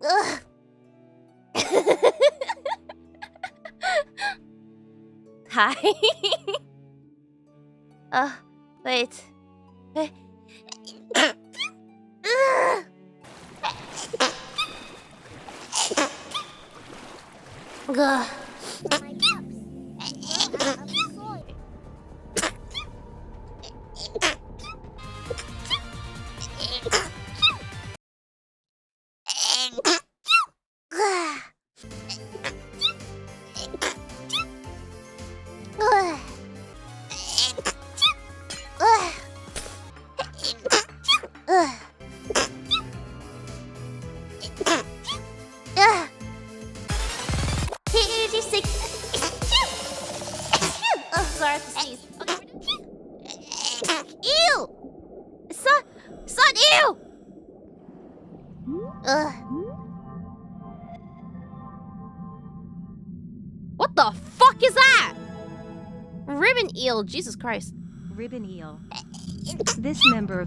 Ugh. Hi. Wait. Ugh. Oh, sorry to sneeze. Ew! Son, ew! What the fuck is that? Ribbon eel, Jesus Christ. Ribbon eel. This member of